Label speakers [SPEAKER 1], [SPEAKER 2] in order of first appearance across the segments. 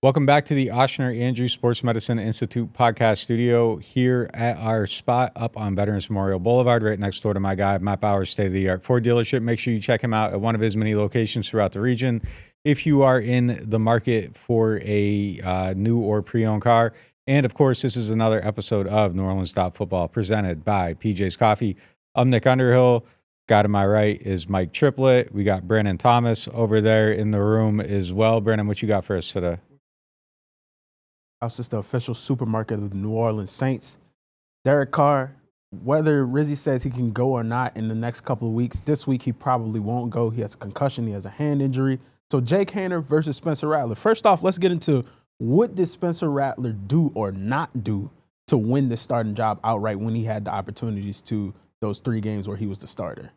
[SPEAKER 1] Welcome back to the Oshner Andrews Sports Medicine Institute podcast studio here at our spot up on Veterans Memorial Boulevard, right next door to my guy, Matt Bauer's state-of-the-art Ford dealership. Make sure you check him out at one of his many locations throughout the region. If you are in the market for a new or pre-owned car. And, of course, this is another episode of NewOrleans.Football presented by PJ's Coffee. I'm Nick Underhill. Got to my right is Mike Triplett. We got Brandon Thomas over there in the room as well. Brandon, what you got for us today?
[SPEAKER 2] It's just the official supermarket of the New Orleans Saints. Derek Carr, whether Rizzi says he can go or not in the next couple of weeks, this week he probably won't go. He has a concussion. He has a hand injury. So Jake Haener versus Spencer Rattler. First off, let's get into what did Spencer Rattler do or not do to win the starting job outright when he had the opportunities to those 3 games where he was the starter?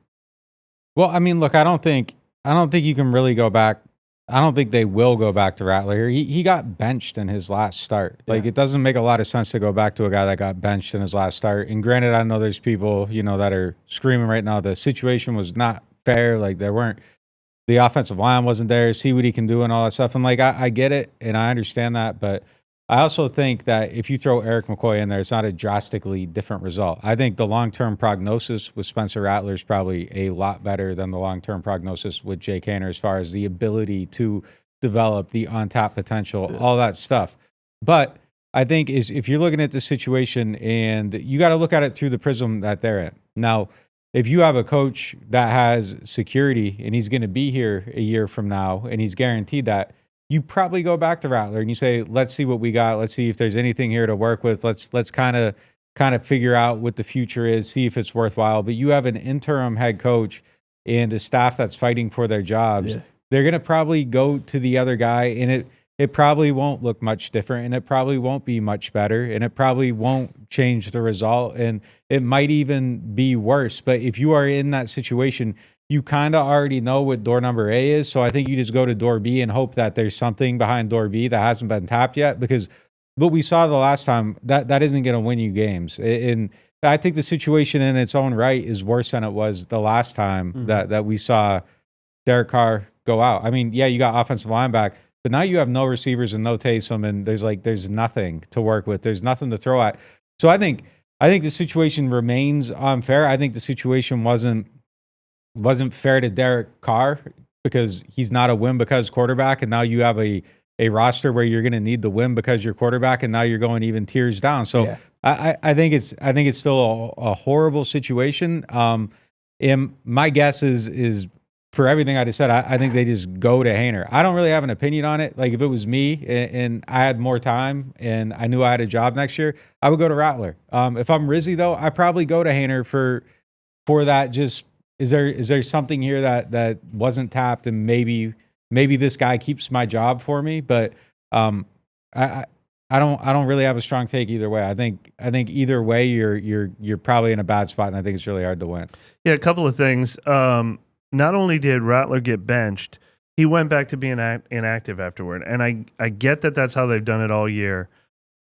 [SPEAKER 1] Well, I mean, look, I don't think you can really go back. I don't think they will go back to Rattler. He got benched in his last start. Like, it doesn't make a lot of sense to go back to a guy that got benched in his last start. And granted, I know there's people, that are screaming right now. The situation was not fair. Like, the offensive line wasn't there. See what he can do and all that stuff. And like, I get it and I understand that, but I also think that if you throw Eric McCoy in there, it's not a drastically different result. I think the long-term prognosis with Spencer Rattler is probably a lot better than the long-term prognosis with Jake Haener as far as the ability to develop the on-tap potential, all that stuff. But I think if you're looking at the situation, and you got to look at it through the prism that they're in. Now, if you have a coach that has security and he's going to be here a year from now and he's guaranteed that, you probably go back to Rattler and you say, let's see what we got. Let's see if there's anything here to work with. Let's kind of figure out what the future is, see if it's worthwhile. But you have an interim head coach and a staff that's fighting for their jobs. Yeah. They're going to probably go to the other guy, and it probably won't look much different, and it probably won't be much better, and it probably won't change the result, and it might even be worse. But if you are in that situation, you kind of already know what door number A is. So I think you just go to door B and hope that there's something behind door B that hasn't been tapped yet, because what we saw the last time, that isn't going to win you games. And I think the situation in its own right is worse than it was the last time that we saw Derek Carr go out. I mean, yeah, you got offensive line back, but now you have no receivers and no Taysom, and there's nothing to work with. There's nothing to throw at. So I think the situation remains unfair. I think the situation wasn't fair to Derek Carr because he's not a win because quarterback, and now you have a roster where you're going to need the win because you're quarterback, and now you're going even tiers down. So yeah. I think it's still a horrible situation. And my guess is for everything I just said, I think they just go to Haener. I don't really have an opinion on it. Like, if it was me and I had more time and I knew I had a job next year, I would go to Rattler. If I'm Rizzi though, I probably go to Haener for that. Just Is there something here that wasn't tapped, and maybe this guy keeps my job for me? But I don't really have a strong take either way. I think either way you're probably in a bad spot, and I think it's really hard to win.
[SPEAKER 3] Yeah, a couple of things. Not only did Rattler get benched, he went back to being inactive afterward, and I get that that's how they've done it all year.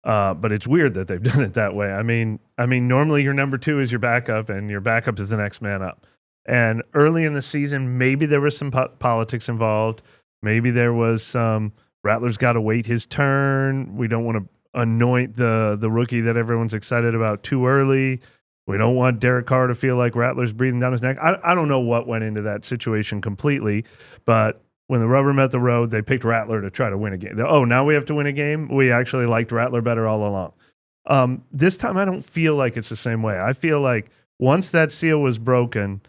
[SPEAKER 3] But it's weird that they've done it that way. I mean, normally your number 2 is your backup, and your backup is the next man up. And early in the season, maybe there was some politics involved. Maybe there was some Rattler's got to wait his turn. We don't want to anoint the rookie that everyone's excited about too early. We don't want Derek Carr to feel like Rattler's breathing down his neck. I don't know what went into that situation completely, but when the rubber met the road, they picked Rattler to try to win a game. Oh, now we have to win a game? We actually liked Rattler better all along. This time, I don't feel like it's the same way. I feel like once that seal was broken,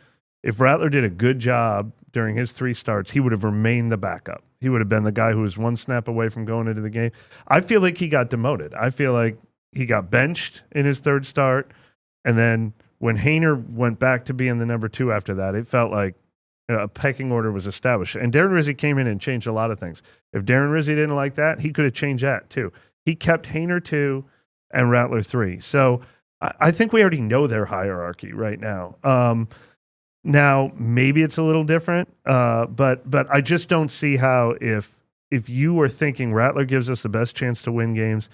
[SPEAKER 3] if Rattler did a good job during his 3 starts, he would have remained the backup. He would have been the guy who was 1 snap away from going into the game. I feel like he got demoted. I feel like he got benched in his 3rd start. And then when Haener went back to being the number 2 after that, it felt like a pecking order was established. And Darren Rizzi came in and changed a lot of things. If Darren Rizzi didn't like that, he could have changed that too. He kept Haener 2 and Rattler 3. So I think we already know their hierarchy right now. Now, maybe it's a little different, but I just don't see how if you were thinking Rattler gives us the best chance to win games,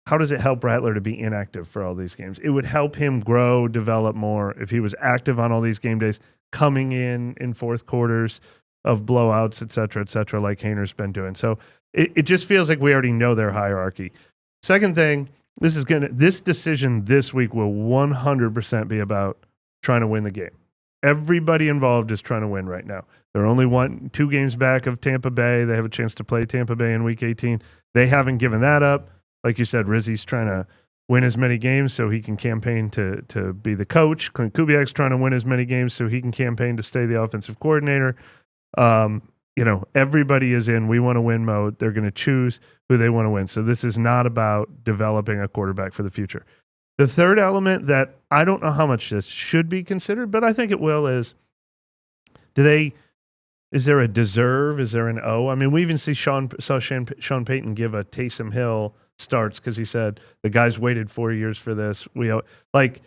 [SPEAKER 3] how does it help Rattler to be inactive for all these games? It would help him grow, develop more if he was active on all these game days, coming in 4th quarters, blowouts, et cetera, like Haener's been doing. So it just feels like we already know their hierarchy. Second thing, this decision this week will 100% be about trying to win the game. Everybody involved is trying to win right now. They're only 2 games back of Tampa Bay. They have a chance to play Tampa Bay in Week 18. They haven't given that up. Like you said, Rizzi's trying to win as many games so he can campaign to be the coach. Klint Kubiak's trying to win as many games so he can campaign to stay the offensive coordinator. Everybody is in we want to win mode. They're going to choose who they want to win. So this is not about developing a quarterback for the future. The third element that I don't know how much this should be considered, but I think it will is is there a deserve? Is there an O? I mean, we even saw Sean Payton give a Taysom Hill starts because he said the guys waited 4 years for this. Would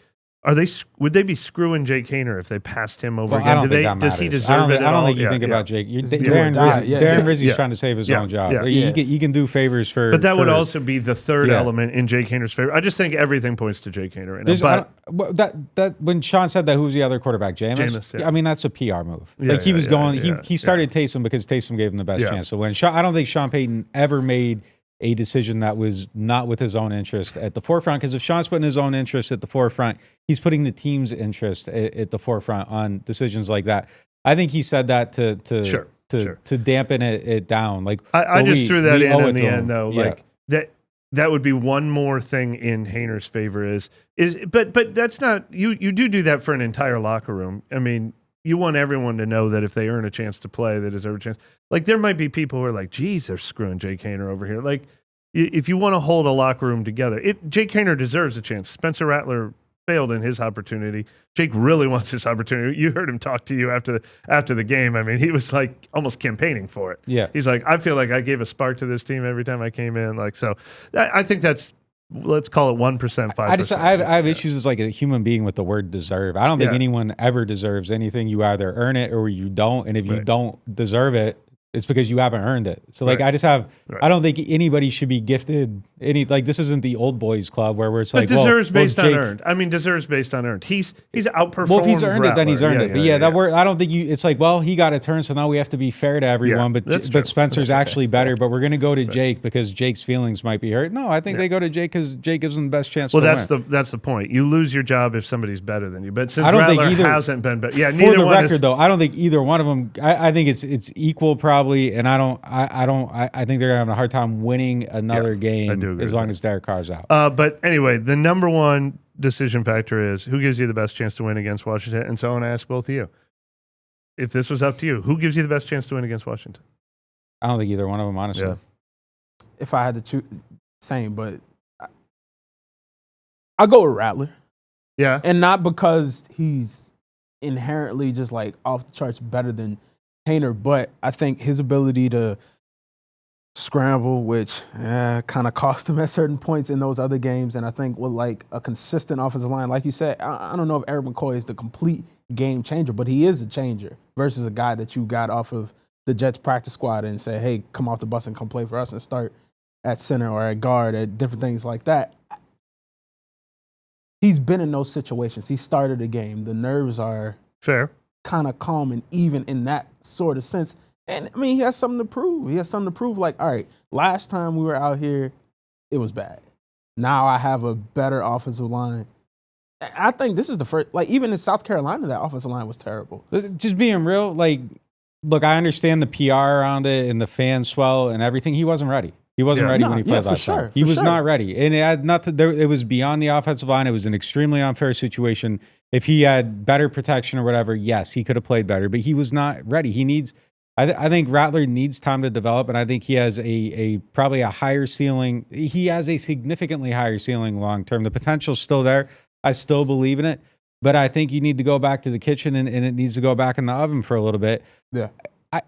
[SPEAKER 3] they be screwing Jake Haener if they passed him over again?
[SPEAKER 1] I don't think that
[SPEAKER 3] does he
[SPEAKER 1] matters.
[SPEAKER 3] deserve it?
[SPEAKER 1] I don't think you think about Jake. Darren Rizzi's trying to save his own job. He can do favors for.
[SPEAKER 3] But that would also be the third element in Jake Haener's favor. I just think everything points to Jake Haener right now.
[SPEAKER 1] But when Sean said that, who was the other quarterback? Jameis. I mean, that's a PR move. He started Taysom because Taysom gave him the best chance to win. I don't think Sean Payton ever made a decision that was not with his own interest at the forefront. Because if Sean's putting his own interest at the forefront, he's putting the team's interest at the forefront on decisions like that. I think he said that to dampen it down. Like
[SPEAKER 3] I just threw that in the end, though. Yeah. Like that would be one more thing in Haener's favor but that's not you do that for an entire locker room. I mean, you want everyone to know that if they earn a chance to play, they deserve a chance. Like, there might be people who are like, geez, they're screwing Jake Haener over here. Like, if you want to hold a locker room together, Jake Haener deserves a chance. Spencer Rattler failed in his opportunity. Jake really wants this opportunity. You heard him talk to you after the game. I mean, he was like almost campaigning for it.
[SPEAKER 1] Yeah.
[SPEAKER 3] He's like, I feel like I gave a spark to this team every time I came in. Like, so I think that's, let's call it 1%, 5%.
[SPEAKER 1] I have issues as like a human being with the word deserve. I don't think anyone ever deserves anything. You either earn it or you don't. And if you don't deserve it, it's because you haven't earned it. So like I don't think anybody should be gifted any, like this isn't the old boys club where it's like
[SPEAKER 3] deserves based on earned. I mean, deserves based on earned. He's outperformed.
[SPEAKER 1] Well, if he's earned it, then he's earned it. But that word, I don't think it's like, well, he got a turn, so now we have to be fair to everyone. But Spencer's actually better. But we're going to go to Jake because Jake's feelings might be hurt. No, I think they go to Jake because Jake gives them the best chance.
[SPEAKER 3] Well, that's the point. You lose your job if somebody's better than you. But since Rattler hasn't been better,
[SPEAKER 1] for the record though, I don't think either one of them. I think it's equal probably, and I think they're gonna have a hard time winning another game as long as Derek Carr's out.
[SPEAKER 3] But anyway, the number one decision factor is who gives you the best chance to win against Washington. And so I want to ask both of you, if this was up to you, who gives you the best chance to win against Washington?
[SPEAKER 1] I don't think either one of them, honestly.
[SPEAKER 3] Yeah.
[SPEAKER 2] If I had to choose, same, but I'll go with Rattler.
[SPEAKER 3] Yeah.
[SPEAKER 2] And not because he's inherently just like off the charts better than Haener, but I think his ability to scramble, which kind of cost him at certain points in those other games, and I think with like a consistent offensive line, like you said, I don't know if Eric McCoy is the complete game changer, but he is a changer versus a guy that you got off of the Jets practice squad and say, hey, come off the bus and come play for us and start at center or at guard, at different things like that. He's been in those situations. He started a game. The nerves are
[SPEAKER 3] fair,
[SPEAKER 2] kind of calm and even in that sort of sense. And, I mean, he has something to prove. He has something to prove. Like, all right, last time we were out here, it was bad. Now I have a better offensive line. I think this is the first, like, even in South Carolina, that offensive line was terrible.
[SPEAKER 1] Just being real, like, look, I understand the PR around it and the fan swell and everything. He wasn't ready. He wasn't ready when he played last time. He was not ready. And it had nothing, it was beyond the offensive line. It was an extremely unfair situation. If he had better protection or whatever, yes, he could have played better, but he was not ready. He needs, I think Rattler needs time to develop, and I think he has probably a higher ceiling. He has a significantly higher ceiling long term. The potential's still there. I still believe in it, but I think you need to go back to the kitchen and it needs to go back in the oven for a little bit.
[SPEAKER 2] Yeah.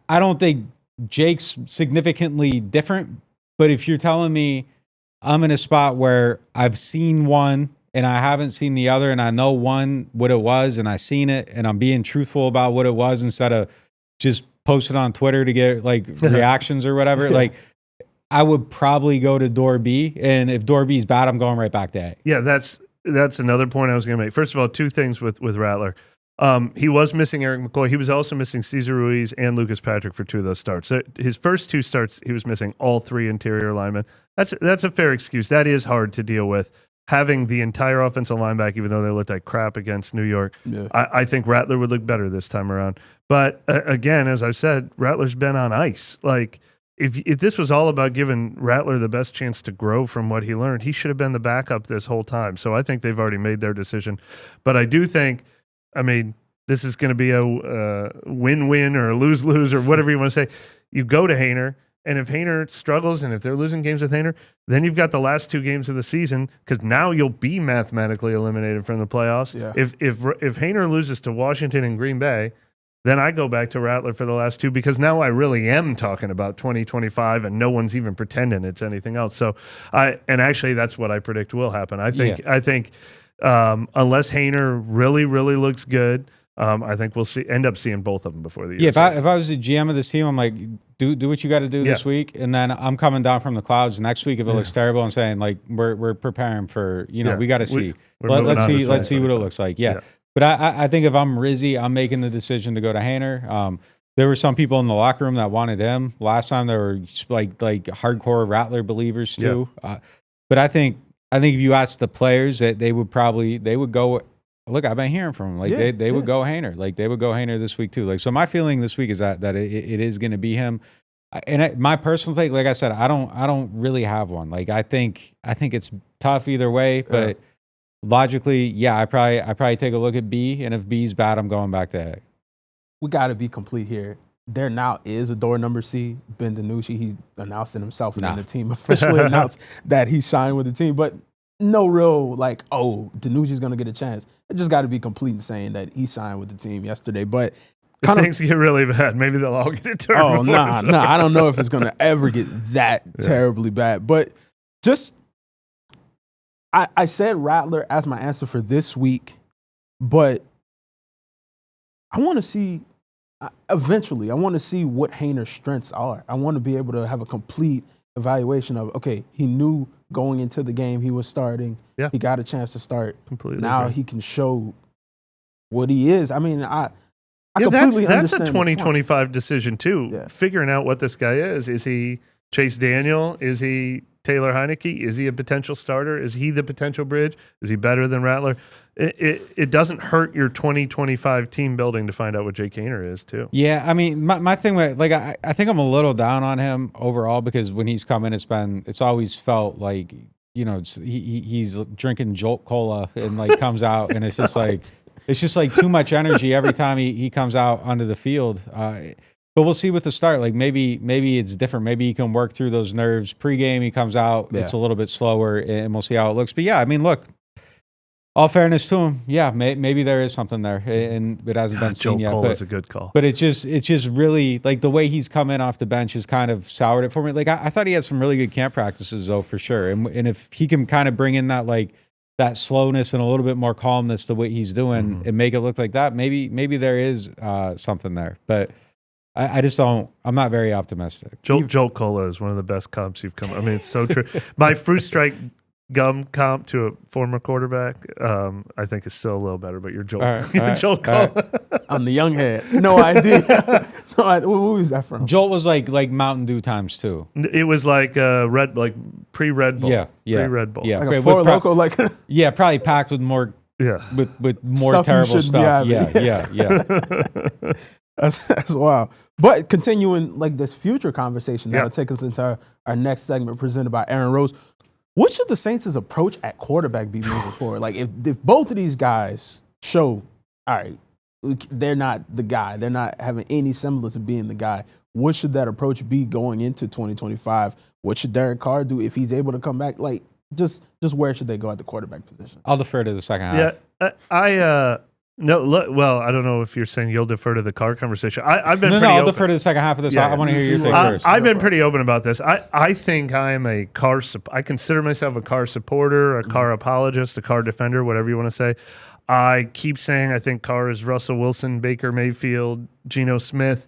[SPEAKER 1] I don't think Jake's significantly different, but if you're telling me I'm in a spot where I've seen one and I haven't seen the other, and I know one what it was, and I seen it, and I'm being truthful about what it was instead of just posting on Twitter to get like reactions or whatever, like I would probably go to door B, and if door B is bad, I'm going right back to A.
[SPEAKER 3] Yeah, that's another point I was going to make. First of all, two things with Rattler. He was missing Eric McCoy. He was also missing Cesar Ruiz and Lucas Patrick for 2 of those starts. So his first 2 starts, he was missing all 3 interior linemen. That's a fair excuse. That is hard to deal with. Having the entire offensive line back, even though they looked like crap against New York, I think Rattler would look better this time around. But again, as I said, Rattler's been on ice. Like, if this was all about giving Rattler the best chance to grow from what he learned, he should have been the backup this whole time. So I think they've already made their decision. But I do think, I mean, this is going to be a win-win or a lose-lose or whatever you want to say. You go to Haener, and if Haener struggles and if they're losing games with Haener, then you've got the last 2 games of the season because now you'll be mathematically eliminated from the playoffs.
[SPEAKER 2] Yeah.
[SPEAKER 3] If Haener loses to Washington and Green Bay, then I go back to Rattler for the last 2 because now I really am talking about 2025 and no one's even pretending it's anything else. So actually that's what I predict will happen. I think unless Haener really, really looks good, I think we'll end up seeing both of them before the year.
[SPEAKER 1] Yeah, if I was the GM of this team, I'm like, do what you got to do this week, and then I'm coming down from the clouds next week if it looks terrible and saying like we're preparing for we got to see. Let's see what it looks like. Yeah. But I think if I'm Rizzi, I'm making the decision to go to Haener. There were some people in the locker room that wanted him last time. There were like hardcore Rattler believers too. Yeah. But I think if you ask the players, that they would go. Look, I've been hearing from them. Like they would go Haener. Like they would go Haener this week too. Like so, my feeling this week is that it is going to be him. And my personal take, like I said, I don't really have one. Like I think it's tough either way, but logically, I probably take a look at B, and if B's bad, I'm going back to A.
[SPEAKER 2] We got to be complete here. There now is a door number C, Ben DiNucci. He announced it himself, and then the team officially announced that he signed with the team. But no real DiNucci's going to get a chance. It just got to be complete in saying that he signed with the team yesterday. But
[SPEAKER 3] if things get really bad, maybe they'll all get a turn.
[SPEAKER 2] Oh, nah. I don't know if it's going to ever get that terribly bad. But just, I said Rattler as my answer for this week, but I want to see, eventually, I want to see what Haener's strengths are. I want to be able to have a complete evaluation of, okay, he knew going into the game he was starting. Yeah. He got a chance to start.
[SPEAKER 3] Completely.
[SPEAKER 2] Now he can show what he is. I mean, I completely
[SPEAKER 3] that's
[SPEAKER 2] understand.
[SPEAKER 3] That's a 2025 decision too.
[SPEAKER 2] Yeah.
[SPEAKER 3] Figuring out what this guy is. Is he Chase Daniel? Is he Taylor Heineke? Is he a potential starter? Is he the potential bridge? Is he better than Rattler? It doesn't hurt your 2025 team building to find out what Jake Haener is too.
[SPEAKER 1] Yeah, I mean, my thing with I think I'm a little down on him overall because when he's come in, it's always felt like he's drinking Jolt Cola and comes out and it's just like too much energy every time he comes out onto the field. But we'll see with the start. Like maybe it's different. Maybe he can work through those nerves. Pre-game, he comes out. Yeah. It's a little bit slower, and we'll see how it looks. But yeah, I mean, look. All fairness to him, maybe there is something there, and it hasn't been seen yet.
[SPEAKER 3] But it's a good call.
[SPEAKER 1] But it's just really like the way he's come in off the bench has kind of soured it for me. Like I thought he had some really good camp practices though, for sure. And if he can kind of bring in that slowness and a little bit more calmness to what he's doing and make it look like that, maybe there is something there. But I just don't. I'm not very optimistic.
[SPEAKER 3] Jolt Cola is one of the best comps you've come. I mean, it's so true. My fruit strike gum comp to a former quarterback, I think is still a little better. But you're Jolt Cola.
[SPEAKER 2] I'm the young head. No idea. What was that from?
[SPEAKER 1] Jolt was like Mountain Dew times 2.
[SPEAKER 3] It was like pre-Red Bull.
[SPEAKER 1] Yeah.
[SPEAKER 3] Pre-Red Bull.
[SPEAKER 1] Yeah,
[SPEAKER 2] like a Four Loko,
[SPEAKER 1] yeah, probably packed with more.
[SPEAKER 3] Yeah.
[SPEAKER 1] With more terrible stuff. Yeah.
[SPEAKER 2] That's wild. But continuing this future conversation that'll take us into our next segment presented by Aaron Rose. What should the Saints' approach at quarterback be moving forward? Like if both of these guys show, all right, they're not the guy, they're not having any semblance of being the guy, what should that approach be going into 2025? What should Derek Carr do if he's able to come back? Like just where should they go at the quarterback position?
[SPEAKER 1] I'll defer to the second half.
[SPEAKER 3] Yeah, well, I don't know if you're saying you'll defer to the Carr conversation. I've been
[SPEAKER 1] I'll defer to the second half of this. Yeah. I want to hear your take first.
[SPEAKER 3] I've been pretty open about this. I think I am a Carr. I consider myself a Carr supporter, a Carr apologist, a Carr defender, whatever you want to say. I keep saying I think Carr is Russell Wilson, Baker Mayfield, Geno Smith,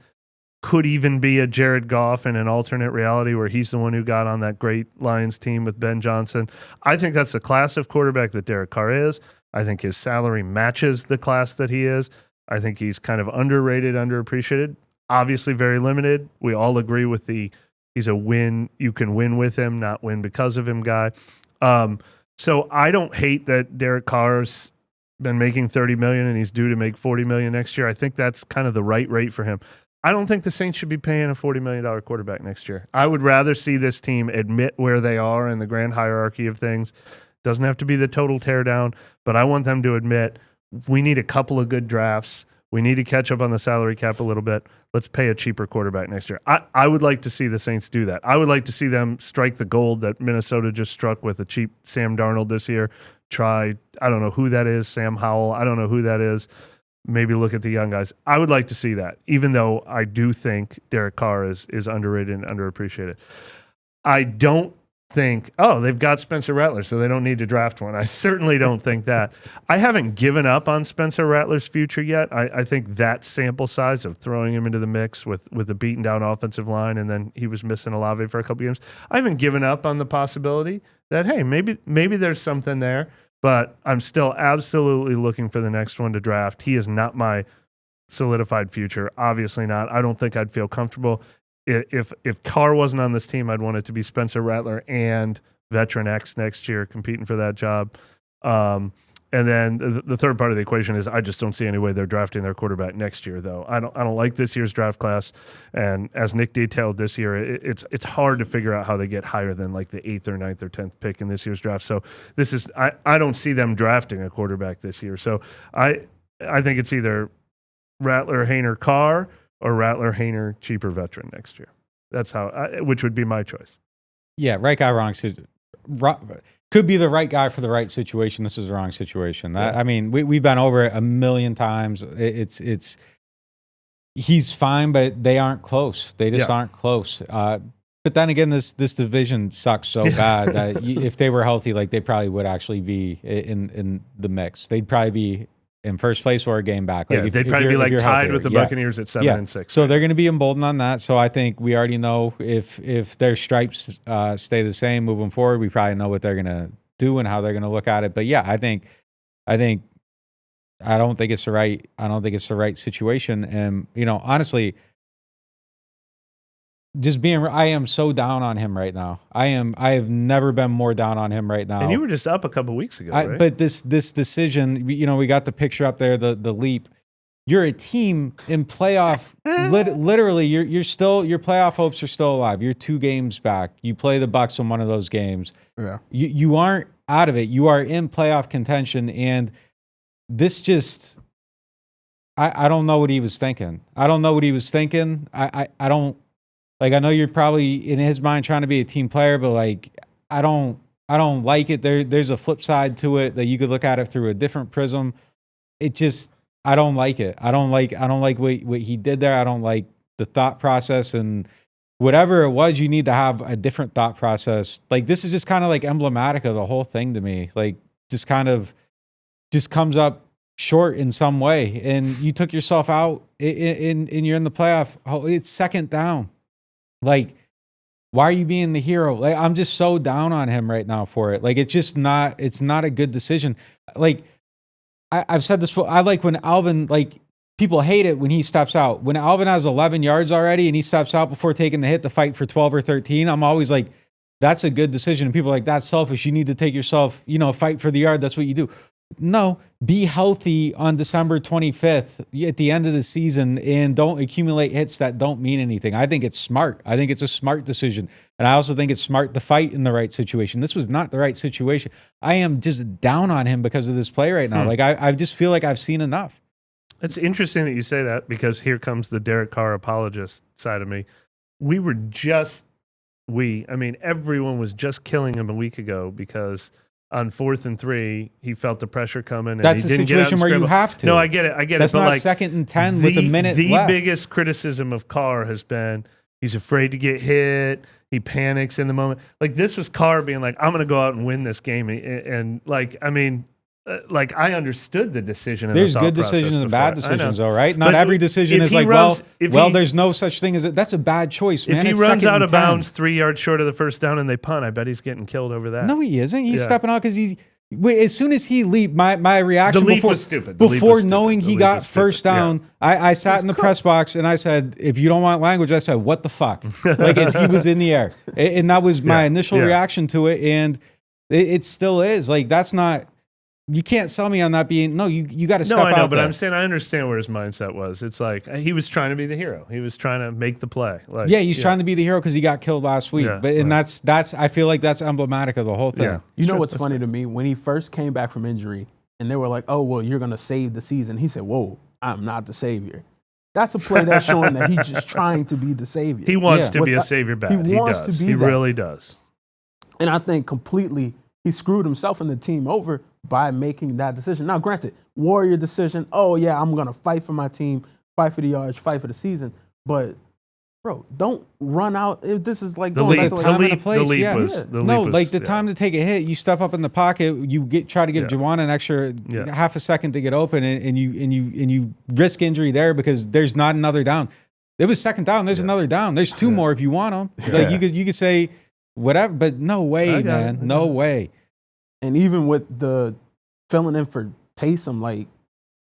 [SPEAKER 3] could even be a Jared Goff in an alternate reality where he's the one who got on that great Lions team with Ben Johnson. I think that's the class of quarterback that Derek Carr is. I think his salary matches the class that he is. I think he's kind of underrated, underappreciated. Obviously, very limited. We all agree with he's a win. You can win with him, not win because of him guy. So I don't hate that Derek Carr's been making $30 million and he's due to make $40 million next year. I think that's kind of the right rate for him. I don't think the Saints should be paying a $40 million quarterback next year. I would rather see this team admit where they are in the grand hierarchy of things. Doesn't have to be the total teardown, but I want them to admit we need a couple of good drafts. We need to catch up on the salary cap a little bit. Let's pay a cheaper quarterback next year. I would like to see the Saints do that. I would like to see them strike the gold that Minnesota just struck with a cheap Sam Darnold this year. I don't know who that is, Sam Howell. I don't know who that is. Maybe look at the young guys. I would like to see that, even though I do think Derek Carr is underrated and underappreciated. I don't think, they've got Spencer Rattler, so they don't need to draft one. I certainly don't think that. I haven't given up on Spencer Rattler's future yet. I think that sample size of throwing him into the mix with a beaten down offensive line, and then he was missing Olave for a couple games. I haven't given up on the possibility that, hey, maybe there's something there, but I'm still absolutely looking for the next one to draft. He is not my solidified future. Obviously not. I don't think I'd feel comfortable. If Carr wasn't on this team, I'd want it to be Spencer Rattler and veteran X next year competing for that job. And then the third part of the equation is I just don't see any way they're drafting their quarterback next year, though. I don't like this year's draft class. And as Nick detailed this year, it's hard to figure out how they get higher than like the 8th or 9th or 10th pick in this year's draft. So I don't see them drafting a quarterback this year. So I think it's either Rattler, Haener, Carr, or Rattler, Haener, cheaper veteran next year. That's which would be my choice.
[SPEAKER 1] Yeah, right guy, wrong. Could be the right guy for the right situation. This is the wrong situation. Yeah. I mean, we've been over it a million times. He's fine, but they aren't close. They just aren't close. But then again, this division sucks so bad that if they were healthy, like they probably would actually be in the mix. They'd probably be in first place or a game back. Like
[SPEAKER 3] they'd probably be like tied healthier with the Buccaneers at 7-6.
[SPEAKER 1] So they're going to be emboldened on that. So I think we already know if their stripes stay the same moving forward, we probably know what they're going to do and how they're going to look at it. But yeah, I don't think it's the right situation. And honestly, I am so down on him right now. I have never been more down on him right now.
[SPEAKER 3] And you were just up a couple weeks ago, right?
[SPEAKER 1] But this decision, we got the picture up there, the leap. You're a team in playoff. Literally, your playoff hopes are still alive. You're 2 games back. You play the Bucs in one of those games.
[SPEAKER 2] Yeah.
[SPEAKER 1] You aren't out of it. You are in playoff contention, and this just. I don't know what he was thinking. I don't know what he was thinking. I don't. Like, I know you're probably in his mind trying to be a team player, but like, I don't like it. There's a flip side to it that you could look at it through a different prism. I don't like it. I don't like what he did there. I don't like the thought process, and whatever it was, you need to have a different thought process. Like, this is just kind of like emblematic of the whole thing to me. Like, just comes up short in some way, and you took yourself out and you're in the playoff. Oh, it's second down. Like, why are you being the hero? Like, I'm just so down on him right now for it. Like, it's not a good decision. Like, I've said this before. I like when Alvin, like, people hate it when he steps out. When Alvin has 11 yards already and he steps out before taking the hit to fight for 12 or 13, I'm always like, that's a good decision. And people are like, that's selfish. You need to take yourself, fight for the yard. That's what you do. No, be healthy on December 25th at the end of the season and don't accumulate hits that don't mean anything. I think it's smart. I think it's a smart decision. And I also think it's smart to fight in the right situation. This was not the right situation. I am just down on him because of this play right now. Like, I just feel like I've seen enough.
[SPEAKER 3] It's interesting that you say that, because here comes the Derek Carr apologist side of me. Everyone was just killing him a week ago because on 4th and 3, he felt the pressure coming. And
[SPEAKER 1] that's
[SPEAKER 3] he
[SPEAKER 1] a
[SPEAKER 3] didn't
[SPEAKER 1] situation where you have to.
[SPEAKER 3] No, I get it.
[SPEAKER 1] That's not like 2nd and 10 with a minute left.
[SPEAKER 3] The biggest criticism of Carr has been he's afraid to get hit. He panics in the moment. Like, this was Carr being like, I'm going to go out and win this game. And I understood the decision.
[SPEAKER 1] There's good decisions and bad decisions, though, right? Not every decision is like, there's no such thing as it. That's a bad choice, man.
[SPEAKER 3] If he runs out of bounds 3 yards short of the first down and they punt, I bet he's getting killed over that.
[SPEAKER 1] No, he isn't. He's stepping out because Wait, as soon as he leaped, my reaction
[SPEAKER 3] The leap
[SPEAKER 1] before,
[SPEAKER 3] was stupid. The leap
[SPEAKER 1] before
[SPEAKER 3] was stupid.
[SPEAKER 1] knowing
[SPEAKER 3] The
[SPEAKER 1] he
[SPEAKER 3] leap
[SPEAKER 1] got
[SPEAKER 3] was stupid.
[SPEAKER 1] first down, I sat in the press box and I said, if you don't want language, I said, what the fuck? Like he was in the air. And that was my initial reaction to it. And it still is. Like, that's not, you can't sell me on that being, no, you got to step out.
[SPEAKER 3] No, I know, but
[SPEAKER 1] there.
[SPEAKER 3] I'm saying I understand where his mindset was. It's like he was trying to be the hero. He was trying to make the play. Like,
[SPEAKER 1] yeah, he's trying to be the hero because he got killed last week.
[SPEAKER 3] Yeah,
[SPEAKER 1] and that's I feel like that's emblematic of the whole thing.
[SPEAKER 3] Yeah.
[SPEAKER 2] You know what's funny to me? When he first came back from injury and they were like, oh, well, you're going to save the season. He said, whoa, I'm not the savior. That's a play that's showing that he's just trying to be the savior.
[SPEAKER 3] He wants to be a savior bad.
[SPEAKER 2] He wants to be
[SPEAKER 3] He
[SPEAKER 2] that.
[SPEAKER 3] really does.
[SPEAKER 2] And I think completely he screwed himself and the team over by making that decision. Now, granted, warrior decision. Oh, yeah, I'm going to fight for my team, fight for the yards, fight for the season. But, bro, don't run out. If this is like
[SPEAKER 3] The
[SPEAKER 2] going
[SPEAKER 3] leap,
[SPEAKER 2] back to
[SPEAKER 1] time
[SPEAKER 2] like,
[SPEAKER 1] and a place, yeah.
[SPEAKER 3] the
[SPEAKER 1] time to take a hit. You step up in the pocket. You try to give Juwan an extra half a second to get open, and you risk injury there because there's not another down. It was second down. There's another down. There's two more if you want them. Like you could say whatever, but no way, man, no way.
[SPEAKER 2] And even with the filling in for Taysom, like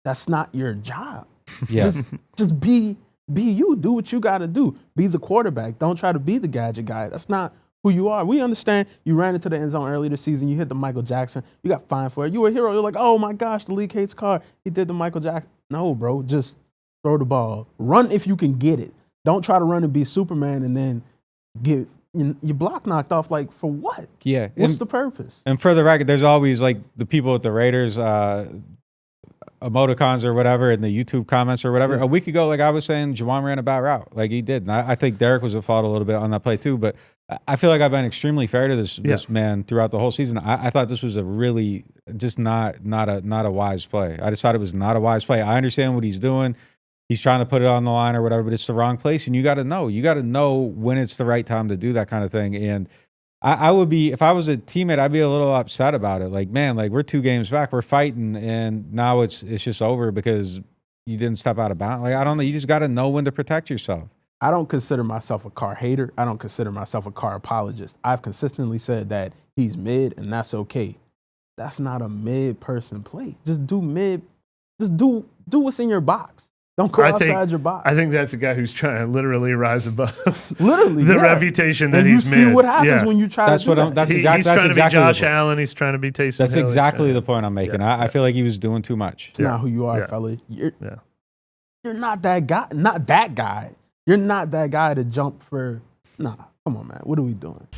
[SPEAKER 2] that's not your job.
[SPEAKER 1] Yeah.
[SPEAKER 2] Just be you. Do what you got to do. Be the quarterback. Don't try to be the gadget guy. That's not who you are. We understand you ran into the end zone early this season. You hit the Michael Jackson. You got fined for it. You were a hero. You're like, oh my gosh, the league hates Carr. He did the Michael Jackson. No, bro. Just throw the ball. Run if you can get it. Don't try to run and be Superman and then get your block knocked off. Like, for what?
[SPEAKER 1] Yeah.
[SPEAKER 2] What's the purpose?
[SPEAKER 1] And for the record, there's always like the people with the Raiders emoticons or whatever in the YouTube comments or whatever. A week ago, like I was saying, Juwan ran a bad route. Like he did. And I think Derek was at fault a little bit on that play too. But I feel like I've been extremely fair to this man throughout the whole season. I thought this was a really just not a wise play. I just thought it was not a wise play. I understand what he's doing. He's trying to put it on the line or whatever, but it's the wrong place. And you got to know when it's the right time to do that kind of thing. And I would be, if I was a teammate, I'd be a little upset about it. Like, man, like we're 2 games back, we're fighting, and now it's just over because you didn't step out of bounds. Like, I don't know. You just got to know when to protect yourself.
[SPEAKER 2] I don't consider myself a Carr hater. I don't consider myself a Carr apologist. I've consistently said that he's mid, and that's okay. That's not a mid person play. Just do mid. Just do what's in your box. Don't go outside your box.
[SPEAKER 3] I think that's a guy who's trying to literally rise above
[SPEAKER 2] literally
[SPEAKER 3] the reputation that
[SPEAKER 2] and
[SPEAKER 3] he's made.
[SPEAKER 2] You see what happens when you try to do that.
[SPEAKER 3] He's trying to be Josh Allen. He's trying to be Taysom
[SPEAKER 1] That's
[SPEAKER 3] Hill.
[SPEAKER 1] exactly the point I'm making. I feel like he was doing too much.
[SPEAKER 2] It's not who you are, fella. You're not that guy. Not that guy. You're not that guy to jump for. Nah, come on, man. What are we doing?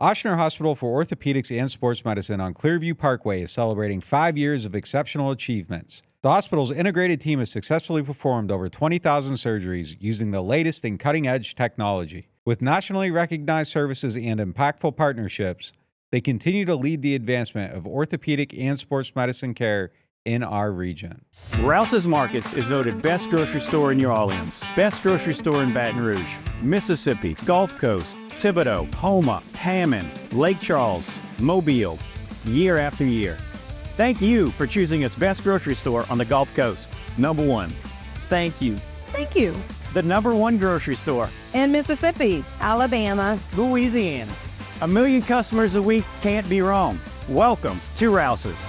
[SPEAKER 1] Ochsner Hospital for Orthopedics and Sports Medicine on Clearview Parkway is celebrating 5 years of exceptional achievements. The hospital's integrated team has successfully performed over 20,000 surgeries using the latest in cutting-edge technology. With nationally recognized services and impactful partnerships, they continue to lead the advancement of orthopedic and sports medicine care in our region.
[SPEAKER 4] Rouse's Markets is voted best grocery store in New Orleans, best grocery store in Baton Rouge, Mississippi, Gulf Coast, Thibodaux, Houma, Hammond, Lake Charles, Mobile, year after year. Thank you for choosing us best grocery store on the Gulf Coast. Number 1. Thank you.
[SPEAKER 5] Thank you.
[SPEAKER 4] The number 1 grocery store
[SPEAKER 5] In Mississippi, Alabama,
[SPEAKER 4] Louisiana. 1 million customers a week can't be wrong. Welcome to Rouse's.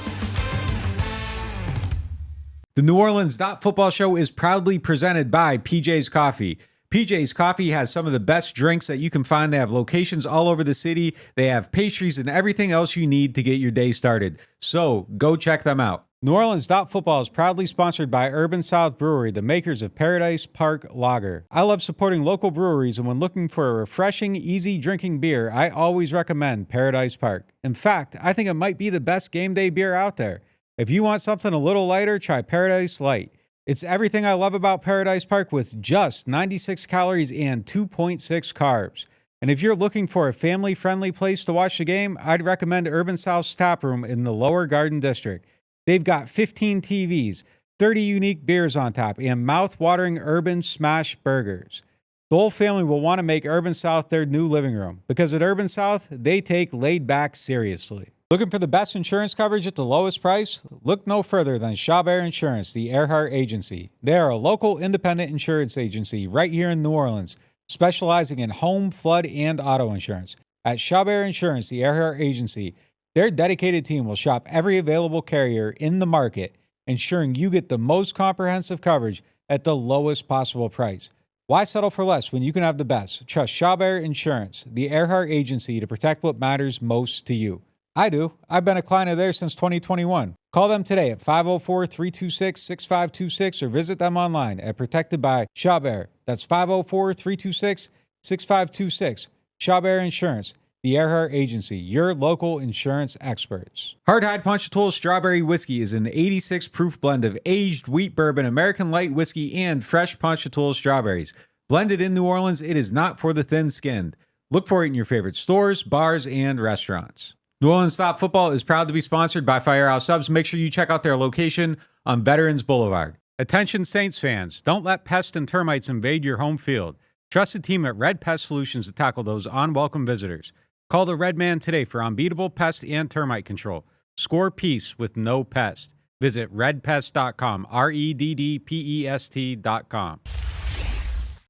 [SPEAKER 1] The NewOrleans.Football show is proudly presented by PJ's Coffee. PJ's Coffee has some of the best drinks that you can find. They have locations all over the city. They have pastries and everything else you need to get your day started. So go check them out. NewOrleans.Football is proudly sponsored by Urban South Brewery, the makers of Paradise Park Lager. I love supporting local breweries, and when looking for a refreshing, easy drinking beer, I always recommend Paradise Park. In fact, I think it might be the best game day beer out there. If you want something a little lighter, try Paradise Light. It's everything I love about Paradise Park with just 96 calories and 2.6 carbs. And if you're looking for a family-friendly place to watch the game, I'd recommend Urban South's Tap Room in the Lower Garden District. They've got 15 TVs, 30 unique beers on tap, and mouth-watering urban smash burgers. The whole family will want to make Urban South their new living room because at Urban South, they take laid back seriously. Looking for the best insurance coverage at the lowest price? Look no further than Chabert Insurance, the Earhart Agency. They are a local independent insurance agency right here in New Orleans, specializing in home, flood, and auto insurance. At Chabert Insurance, the Earhart Agency, Their dedicated team will shop every available carrier in the market, ensuring you get the most comprehensive coverage at the lowest possible price. Why settle for less when you can have the best? Trust Shawbear Insurance, the Earhart agency, to protect what matters most to you. I do. I've been a client of theirs since 2021. Call them today at 504-326-6526 or visit them online at Protected by Shawbear. That's 504-326-6526. Shawbear Insurance, the Earhart agency, your local insurance experts. Hard Hide Ponchatoula Strawberry Whiskey is an 86 proof blend of aged wheat bourbon, American light whiskey, and fresh Ponchatoula strawberries. Blended in New Orleans, it is not for the thin-skinned. Look for it in your favorite stores, bars, and restaurants. NewOrleans.Football is proud to be sponsored by Firehouse Subs. Make sure you check out their location on Veterans Boulevard. Attention Saints fans, don't let pests and termites invade your home field. Trust the team at Red Pest Solutions to tackle those unwelcome visitors. Call the Red Man today for unbeatable pest and termite control. Score peace with no pest. Visit redpest.com, REDDPEST.com.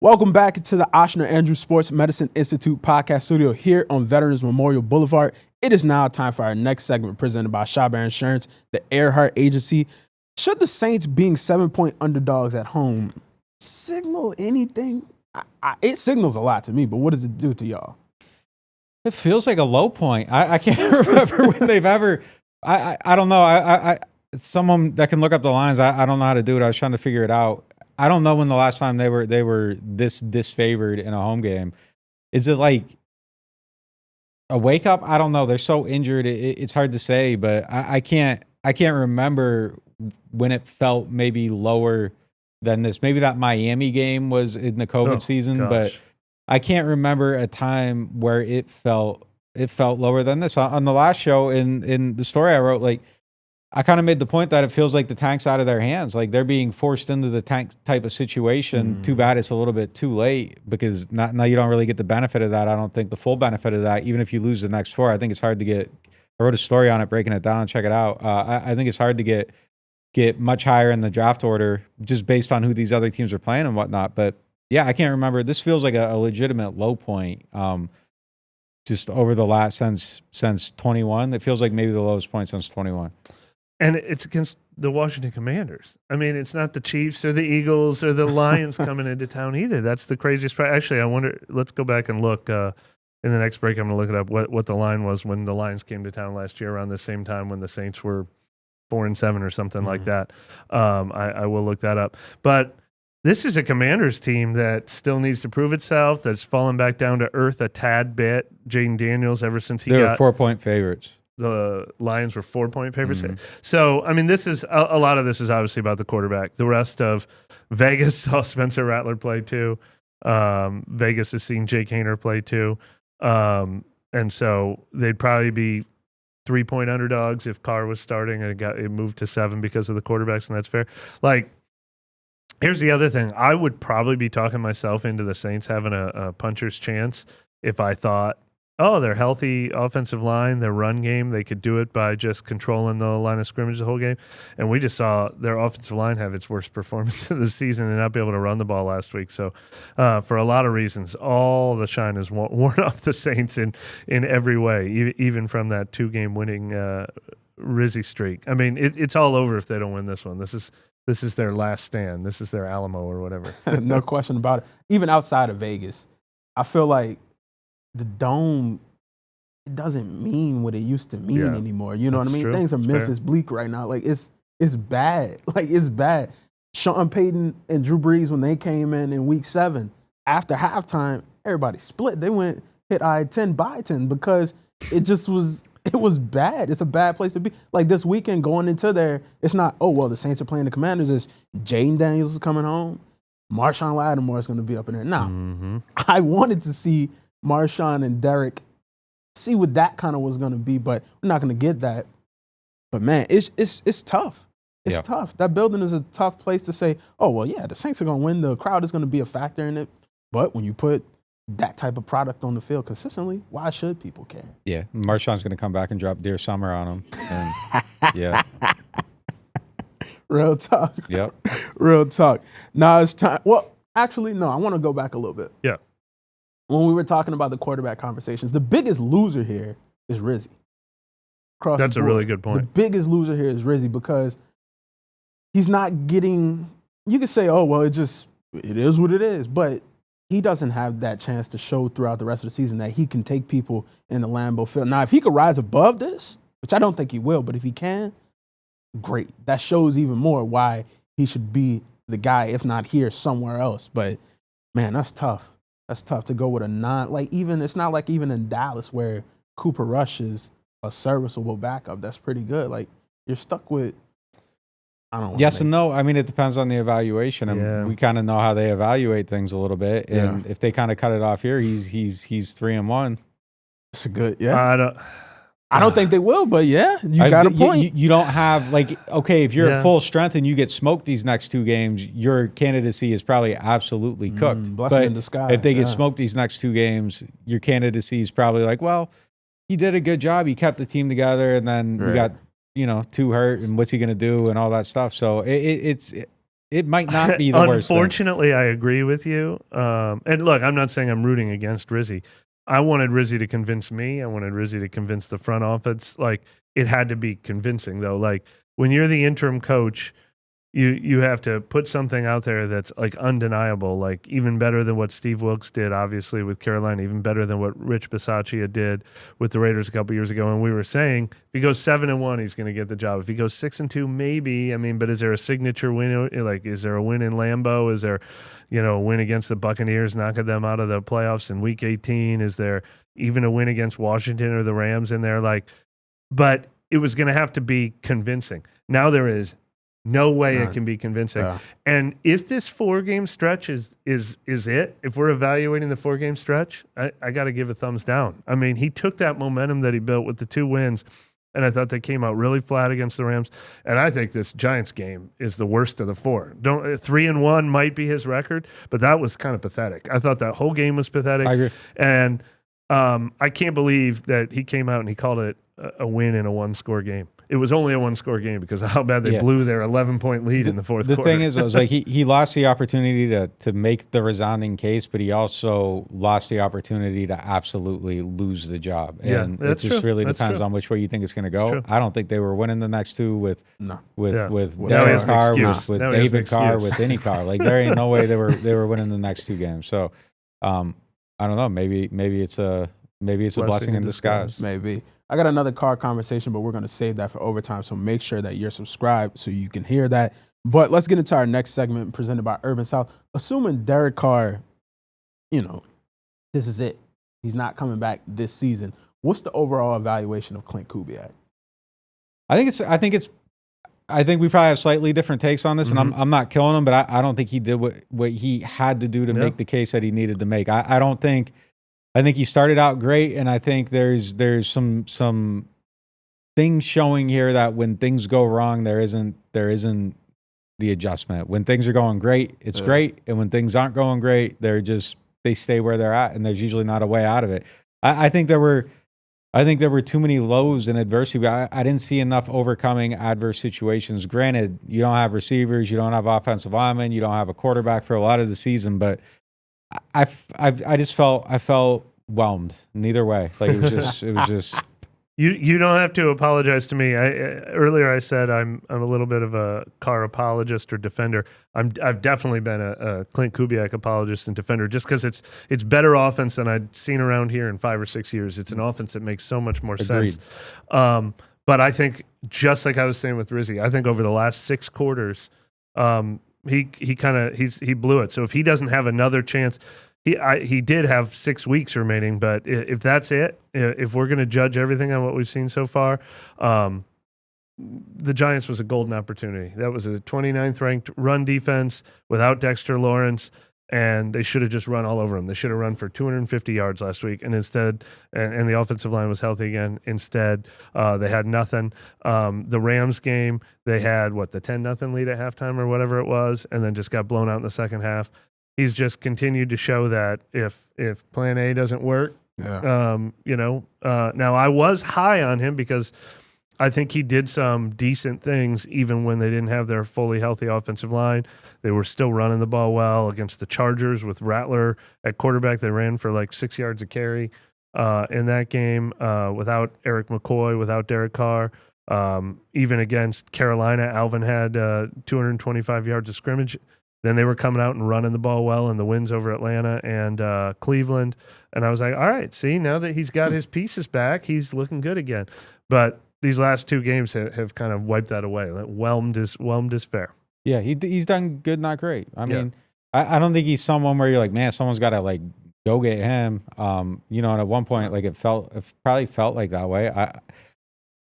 [SPEAKER 2] Welcome back to the Oshner Andrews Sports Medicine Institute podcast studio here on Veterans Memorial Boulevard. It is now time for our next segment presented by Shawbear Insurance, the Earhart agency. Should the Saints being 7-point underdogs at home signal anything? It signals a lot to me, but what does it do to y'all?
[SPEAKER 1] It feels like a low point. I can't remember when they've ever. I don't know. Someone that can look up the lines. I don't know how to do it. I was trying to figure it out. I don't know when the last time they were this disfavored in a home game. Is it like a wake up? I don't know. They're so injured. It's hard to say, but I can't remember when it felt maybe lower than this. Maybe that Miami game was in the COVID season, but I can't remember a time where it felt lower than this. On the last show, in the story I wrote, like, I kind of made the point that it feels like the tank's out of their hands. Like they're being forced into the tank type of situation. Too bad it's a little bit too late because now you don't really get the benefit of that. I don't think the full benefit of that, even if you lose the next four. I think it's hard to get. I wrote a story on it, breaking it down. Check it out. I think it's hard to get much higher in the draft order just based on who these other teams are playing and whatnot. But yeah, I can't remember. This feels like a legitimate low point. Just over the last since 21. It feels like maybe the lowest point since 21.
[SPEAKER 3] And it's against the Washington Commanders. I mean, it's not the Chiefs or the Eagles or the Lions coming into town either. That's the craziest part. Actually, I wonder, let's go back and look. In the next break, I'm going to look it up, what the line was when the Lions came to town last year around the same time when the Saints were 4-7 or something like that. I will look that up. But this is a Commanders team that still needs to prove itself, that's fallen back down to earth a tad bit. Jaden Daniels, ever since
[SPEAKER 1] they were 4-point favorites.
[SPEAKER 3] The Lions were 4-point favorites. So, I mean, this is a lot of this is obviously about the quarterback. The rest of Vegas saw Spencer Rattler play too. Vegas has seen Jake Haener play too. And so they'd probably be 3-point underdogs if Carr was starting and it moved to 7 because of the quarterbacks, and that's fair. Like, here's the other thing. I would probably be talking myself into the Saints having a puncher's chance if I thought, oh, their healthy offensive line, their run game, they could do it by just controlling the line of scrimmage the whole game. And we just saw their offensive line have its worst performance of the season and not be able to run the ball last week. So for a lot of reasons, all the shine is worn off the Saints in every way, even from that 2-game winning Rizzi streak. I mean, it's all over if they don't win this one. This is their last stand. This is their Alamo or whatever.
[SPEAKER 2] No question about it. Even outside of Vegas, I feel like the dome, it doesn't mean what it used to mean anymore. You know what I mean?
[SPEAKER 3] True.
[SPEAKER 2] Things are Memphis bleak right now. Like it's bad. Like it's bad. Sean Payton and Drew Brees, when they came in week 7, after halftime, everybody split. They went hit 10 by 10 because it was bad. It's a bad place to be. Like this weekend going into there, it's not, oh, well, the Saints are playing the Commanders. It's Jaden Daniels is coming home. Marshawn Lattimore is going to be up in there. Now, I wanted to see Marshawn and Derek, see what that kind of was going to be, but we're not going to get that. But man, it's tough. It's tough. That building is a tough place to say, oh, well, yeah, the Saints are going to win. The crowd is going to be a factor in it. But when you put that type of product on the field consistently, why should people care?
[SPEAKER 1] Yeah, Marshawn's going to come back and drop Dear Summer on him. And, yeah.
[SPEAKER 2] Real talk.
[SPEAKER 1] Yep.
[SPEAKER 2] Real talk. Now it's time. Well, actually, no, I want to go back a little bit.
[SPEAKER 3] Yeah.
[SPEAKER 2] When we were talking about the quarterback conversations, the biggest loser here is Rizzi. across
[SPEAKER 3] That's
[SPEAKER 2] the
[SPEAKER 3] a
[SPEAKER 2] board.
[SPEAKER 3] really good point.
[SPEAKER 2] The biggest loser here is Rizzi because he's not getting. You could say, "Oh well, it is what it is," but he doesn't have that chance to show throughout the rest of the season that he can take people in the Lambeau Field. Now, if he could rise above this, which I don't think he will, but if he can, great. That shows even more why he should be the guy, if not here, somewhere else. But man, that's tough. That's tough to go with a it's not like even in Dallas where Cooper Rush is a serviceable backup. That's pretty good. Like, you're stuck with, I don't know.
[SPEAKER 1] Yes and no. I mean, it depends on the evaluation, and we kind of know how they evaluate things a little bit. And if they kind of cut it off here, he's 3-1.
[SPEAKER 2] It's a good, I don't think they will, but you got a point.
[SPEAKER 1] You don't have, okay, if you're at full strength and you get smoked these next 2 games, your candidacy is probably absolutely cooked.
[SPEAKER 2] Blessing in disguise.
[SPEAKER 1] If they get smoked these next 2 games, your candidacy is probably like, well, he did a good job. He kept the team together, and then we got 2 hurt, and what's he going to do and all that stuff. So it might not be the worst thing.
[SPEAKER 3] Unfortunately, I agree with you. And look, I'm not saying I'm rooting against Rizzi. I wanted Rizzi to convince me. I wanted Rizzi to convince the front office. Like, it had to be convincing, though. Like, when you're the interim coach, you have to put something out there that's, like, undeniable, like, even better than what Steve Wilkes did, obviously, with Carolina, even better than what Rich Bisaccia did with the Raiders a couple years ago. And we were saying, if he goes 7-1, he's going to get the job. If he goes 6-2, maybe. I mean, but is there a signature win? Like, is there a win in Lambeau? Is there a win against the Buccaneers, knocking them out of the playoffs in Week 18? Is there even a win against Washington or the Rams in there? Like, but it was going to have to be convincing. Now there is no way it can be convincing. Yeah. And if this 4-game stretch is it, if we're evaluating the 4-game stretch, I got to give a thumbs down. I mean, he took that momentum that he built with the 2 wins, and I thought they came out really flat against the Rams. And I think this Giants game is the worst of the 4. 3-1 might be his record, but that was kind of pathetic. I thought that whole game was pathetic.
[SPEAKER 1] I agree.
[SPEAKER 3] And I can't believe that he came out and he called it a win in a 1-score game. It was only a 1-score game because of how bad they blew their 11-point lead in the fourth quarter.
[SPEAKER 1] The thing is, it was like he lost the opportunity to make the resounding case, but he also lost the opportunity to absolutely lose the job. And it just really depends on which way you think it's going to go. I don't think they were winning the next 2 with Derek Carr, with David Carr, with any Carr. Like, there ain't no way they were winning the next 2 games. So I don't know. Maybe it's a blessing in disguise.
[SPEAKER 2] Maybe. I got another Carr conversation, but we're going to save that for overtime. So make sure that you're subscribed so you can hear that. But let's get into our next segment presented by Urban South. Assuming Derek Carr, this is it. He's not coming back this season. What's the overall evaluation of Klint Kubiak?
[SPEAKER 1] I think we probably have slightly different takes on this, and I'm not killing him, but I don't think he did what he had to do to make the case that he needed to make. I think he started out great, and I think there's some things showing here that when things go wrong, there isn't the adjustment. When things are going great, it's great, and when things aren't going great, they stay where they're at, and there's usually not a way out of it. I think there were too many lows in adversity. I didn't see enough overcoming adverse situations. Granted, you don't have receivers, you don't have offensive linemen, you don't have a quarterback for a lot of the season, but I felt whelmed. Neither way. Like, it was just.
[SPEAKER 3] You don't have to apologize to me. Earlier I said I'm a little bit of a Carr apologist or defender. I've definitely been a Klint Kubiak apologist and defender, just because it's better offense than I'd seen around here in 5 or 6 years. It's an offense that makes so much more sense. But I think, just like I was saying with Rizzi, I think over the last 6 quarters, he blew it. So if he doesn't have another chance, he did have 6 weeks remaining, but if that's it, if we're going to judge everything on what we've seen so far, the Giants was a golden opportunity. That was a 29th ranked run defense without Dexter Lawrence, and they should have just run all over him. They should have run for 250 yards last week, and instead, and the offensive line was healthy again. Instead, they had nothing. The Rams game, they had the 10-0 lead at halftime or whatever it was, and then just got blown out in the second half. He's just continued to show that if Plan A doesn't work, now I was high on him because I think he did some decent things even when they didn't have their fully healthy offensive line. They were still running the ball well against the Chargers with Rattler at quarterback. They ran for 6 yards a carry. in that game without Eric McCoy, without Derek Carr. Even against Carolina, Alvin had 225 yards of scrimmage. Then they were coming out and running the ball well in the wins over Atlanta and Cleveland. And I was like, all right, see, now that he's got his pieces back, he's looking good again. But these last two games have kind of wiped that away. Whelmed is fair.
[SPEAKER 1] Yeah, he's done good, not great. I mean, I don't think he's someone where you're like, man, someone's got to like go get him. You know, and at one point, like it probably felt like that way.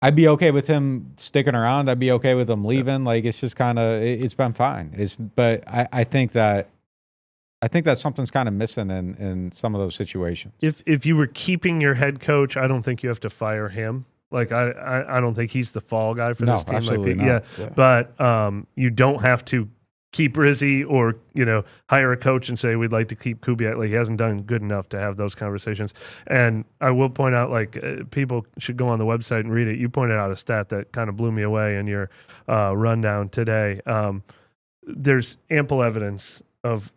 [SPEAKER 1] I'd be okay with him sticking around. I'd be okay with him leaving. Like it's just kind of it's been fine. But I think that something's kind of missing in some of those situations.
[SPEAKER 3] If you were keeping your head coach, I don't think you have to fire him. Like I don't think he's the fall guy for this team.
[SPEAKER 1] Absolutely
[SPEAKER 3] like,
[SPEAKER 1] not.
[SPEAKER 3] Yeah, but you don't have to keep Rizzi or hire a coach and say we'd like to keep Kubiak. Like he hasn't done good enough to have those conversations. And I will point out, like people should go on the website and read it. You pointed out a stat that kind of blew me away in your rundown today. There's ample evidence of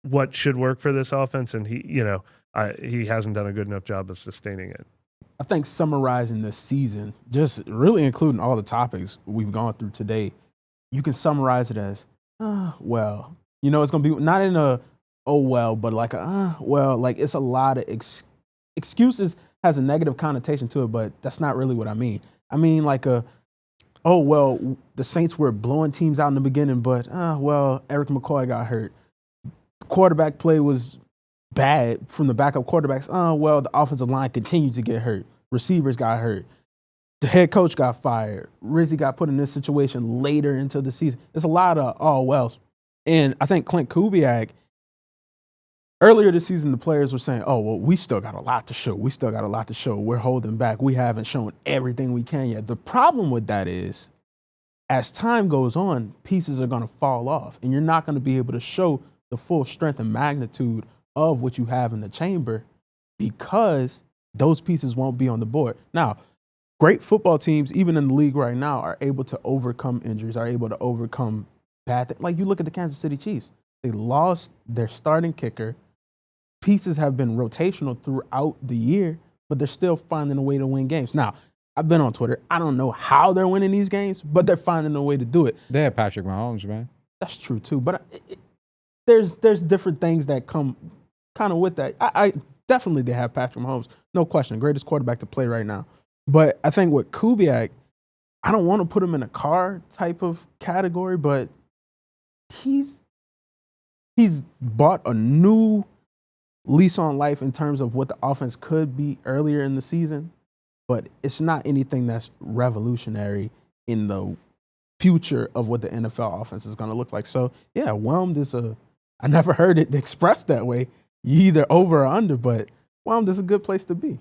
[SPEAKER 3] what should work for this offense, and he hasn't done a good enough job of sustaining it.
[SPEAKER 2] I think summarizing this season, just really including all the topics we've gone through today, you can summarize it as, well. It's going to be not in a, oh, well, but like a, well, like it's a lot of excuses has a negative connotation to it, but that's not really what I mean. I mean like oh, well, the Saints were blowing teams out in the beginning, but, well, Eric McCoy got hurt. Quarterback play was bad from the backup quarterbacks. Well, the offensive line continued to get hurt. Receivers got hurt. The head coach got fired. Rizzi got put in this situation later into the season. It's a lot of wells. And I think Klint Kubiak, earlier this season, the players were saying, oh, well, we still got a lot to show. We're holding back. We haven't shown everything we can yet. The problem with that is, as time goes on, pieces are going to fall off, and you're not going to be able to show the full strength and magnitude of what you have in the chamber because those pieces won't be on the board. Now, great football teams, even in the league right now, are able to overcome injuries, are able to overcome bad things. Like you look at the Kansas City Chiefs. They lost their starting kicker. Pieces have been rotational throughout the year, but they're still finding a way to win games. Now, I've been on Twitter. I don't know how they're winning these games, but they're finding a way to do it.
[SPEAKER 1] They have Patrick Mahomes, man.
[SPEAKER 2] That's true, too. But there's different things that come kind of with that. I definitely they have Patrick Mahomes. No question. Greatest quarterback to play right now. But I think with Kubiak, I don't want to put him in a Carr type of category, but he's bought a new lease on life in terms of what the offense could be earlier in the season, but it's not anything that's revolutionary in the future of what the NFL offense is going to look like. So, yeah, whelmed is I never heard it expressed that way. You either over or under, but whelmed is a good place to be.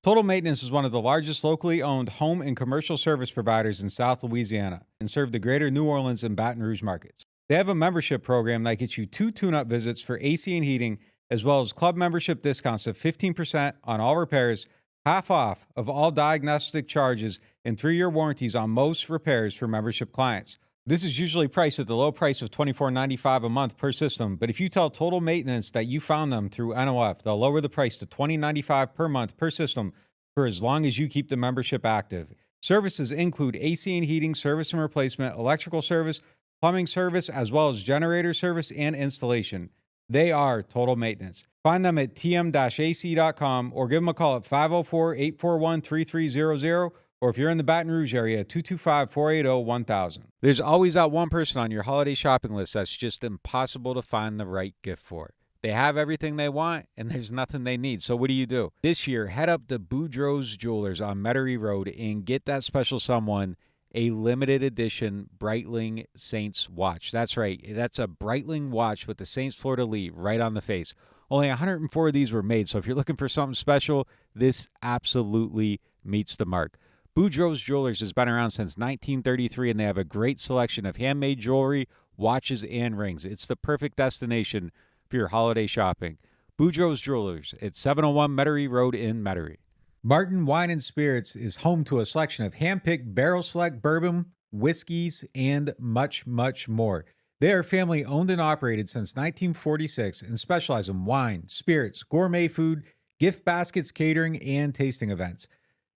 [SPEAKER 1] Total Maintenance is one of the largest locally owned home and commercial service providers in South Louisiana and serve the greater New Orleans and Baton Rouge markets. They have a membership program that gets you 2 tune-up visits for AC and heating, as well as club membership discounts of 15% on all repairs, half off of all diagnostic charges, and 3-year warranties on most repairs for membership clients. This is usually priced at the low price of $24.95 a month per system, but if you tell Total Maintenance that you found them through NOF, they'll lower the price to $20.95 per month per system for as long as you keep the membership active. Services include AC and heating, service and replacement, electrical service, plumbing service, as well as generator service and installation. They are Total Maintenance. Find them at tm-ac.com or give them a call at 504-841-3300. Or if you're in the Baton Rouge area, 225-480-1000. There's always that one person on your holiday shopping list that's just impossible to find the right gift for. They have everything they want, and there's nothing they need. So what do? This year, head up to Boudreaux's Jewelers on Metairie Road and get that special someone a limited edition Breitling Saints watch. That's right. That's a Breitling watch with the Saints fleur-de-lis right on the face. Only 104 of these were made, so if you're looking for something special, this absolutely meets the mark. Boudreaux's Jewelers has been around since 1933, and they have a great selection of handmade jewelry, watches, and rings. It's the perfect destination for your holiday shopping. Boudreaux's Jewelers at 701 Metairie Road in Metairie. Martin Wine and Spirits is home to a selection of hand-picked barrel-select bourbon, whiskeys, and much, much more. They are family-owned and operated since 1946 and specialize in wine, spirits, gourmet food, gift baskets, catering, and tasting events.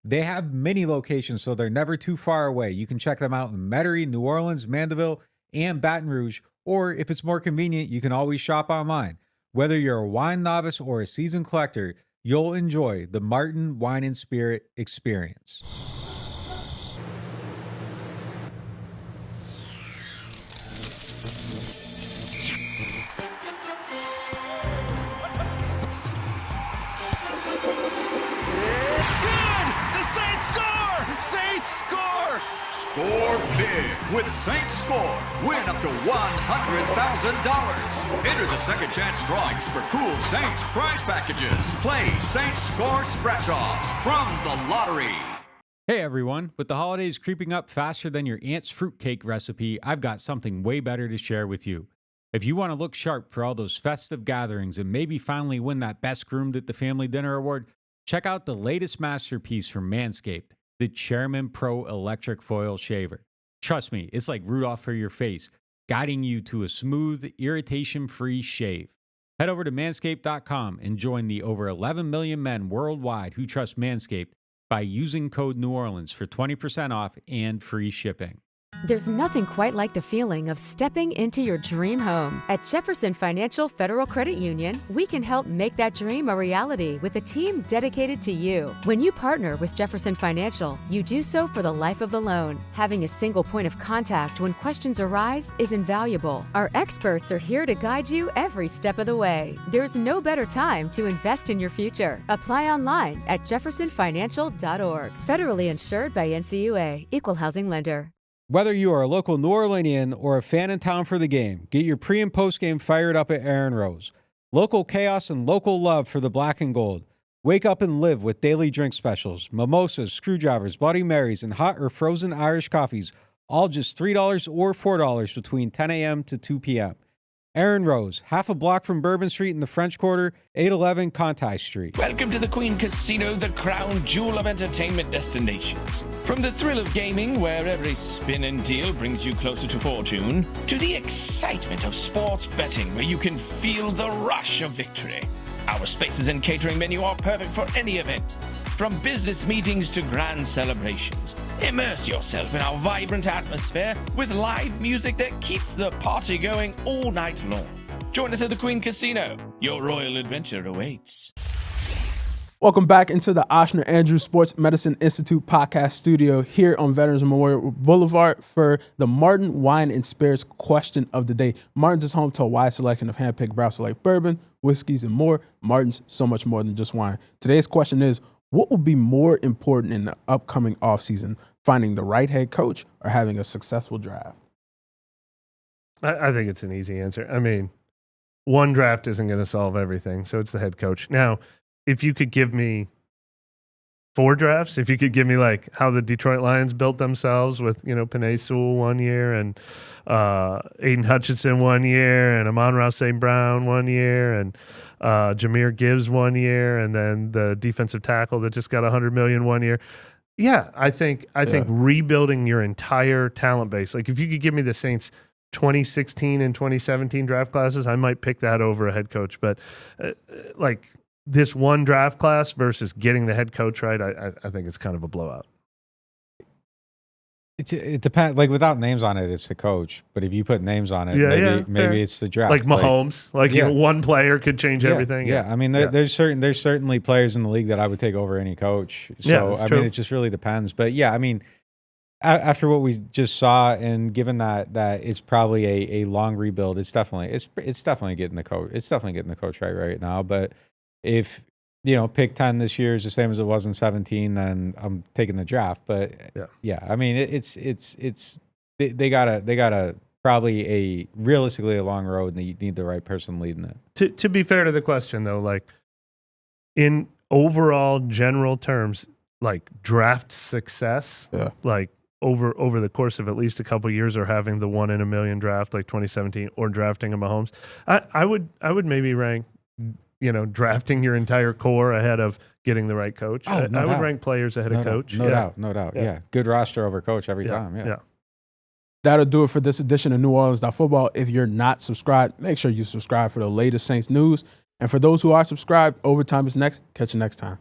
[SPEAKER 1] They have many locations, so they're never too far away. You can check them out in Metairie, New Orleans, Mandeville, and Baton Rouge, or if it's more convenient, you can always shop online. Whether you're a wine novice or a seasoned collector, you'll enjoy the Martin Wine and Spirit experience.
[SPEAKER 6] Saints score! Score big with Saints Score. Win up to $100,000. Enter the second chance drawings for cool Saints prize packages. Play Saints Score scratch-offs from the lottery.
[SPEAKER 1] Hey everyone, with the holidays creeping up faster than your aunt's fruitcake recipe, I've got something way better to share with you. If you want to look sharp for all those festive gatherings and maybe finally win that Best Groomed at the Family Dinner award, check out the latest masterpiece from Manscaped, the Chairman Pro Electric Foil Shaver. Trust me, it's like Rudolph for your face, guiding you to a smooth, irritation-free shave. Head over to manscaped.com and join the over 11 million men worldwide who trust Manscaped by using code NewOrleans for 20% off and free shipping.
[SPEAKER 7] There's nothing quite like the feeling of stepping into your dream home. At Jefferson Financial Federal Credit Union, we can help make that dream a reality with a team dedicated to you. When you partner with Jefferson Financial, you do so for the life of the loan. Having a single point of contact when questions arise is invaluable. Our experts are here to guide you every step of the way. There's no better time to invest in your future. Apply online at jeffersonfinancial.org. Federally insured by NCUA, Equal Housing Lender.
[SPEAKER 1] Whether you are a local New Orleanian or a fan in town for the game, get your pre- and post-game fired up at Aaron Rose. Local chaos and local love for the black and gold. Wake up and live with daily drink specials, mimosas, screwdrivers, Bloody Marys, and hot or frozen Irish coffees, all just $3 or $4 between 10 a.m. to 2 p.m. Aaron Rose, half a block from Bourbon Street in the French Quarter, 811 Conti Street.
[SPEAKER 8] Welcome to the Queen Casino, the crown jewel of entertainment destinations. From the thrill of gaming, where every spin and deal brings you closer to fortune, to the excitement of sports betting, where you can feel the rush of victory. Our spaces and catering menu are perfect for any event. From business meetings to grand celebrations, immerse yourself in our vibrant atmosphere with live music that keeps the party going all night long. Join us at the Queen Casino. Your royal adventure awaits.
[SPEAKER 2] Welcome back into the Oshner Andrews Sports Medicine Institute podcast studio here on Veterans Memorial Boulevard for the Martin Wine and Spirits question of the day. Martin's is home to a wide selection of hand-picked Brown Select bourbon, whiskeys, and more. Martin's, so much more than just wine. Today's question is, what will be more important in the upcoming offseason, finding the right head coach or having a successful draft?
[SPEAKER 3] I think it's an easy answer. I mean, one draft isn't going to solve everything, so it's the head coach. Now, if you could give me 4 drafts, if you could give me like how the Detroit Lions built themselves with, Penei Sewell 1 year and Aiden Hutchinson 1 year and Amon-Ra St. Brown 1 year and Jahmyr Gibbs 1 year, and then the defensive tackle that just got $100 million 1 year. Yeah, I think rebuilding your entire talent base. Like if you could give me the Saints 2016 and 2017 draft classes, I might pick that over a head coach. But like this one draft class versus getting the head coach right, I think it's kind of a blowout.
[SPEAKER 1] It depends. Like without names on it, it's the coach. But if you put names on it, maybe it's the draft.
[SPEAKER 3] Like Mahomes, one player could change everything.
[SPEAKER 1] Yeah, I mean, there's certainly players in the league that I would take over any coach. So I mean, it just really depends. But yeah, I mean, after what we just saw, and given that it's probably a long rebuild, it's definitely getting the coach. It's definitely getting the coach right now. But if pick 10 this year is the same as it was in 17, then I'm taking the draft. But yeah, I mean, they gotta probably realistically a long road, and you need the right person leading it.
[SPEAKER 3] To be fair to the question though, like in overall general terms, like draft success, like over the course of at least a couple of years, or having the 1 in a million draft like 2017, or drafting a Mahomes, I would maybe rank drafting your entire core ahead of getting the right coach. I would rank players ahead of coach.
[SPEAKER 1] No doubt. Yeah. Good roster over coach every time. Yeah.
[SPEAKER 2] That'll do it for this edition of NewOrleans.Football. If you're not subscribed, make sure you subscribe for the latest Saints news. And for those who are subscribed, overtime is next. Catch you next time.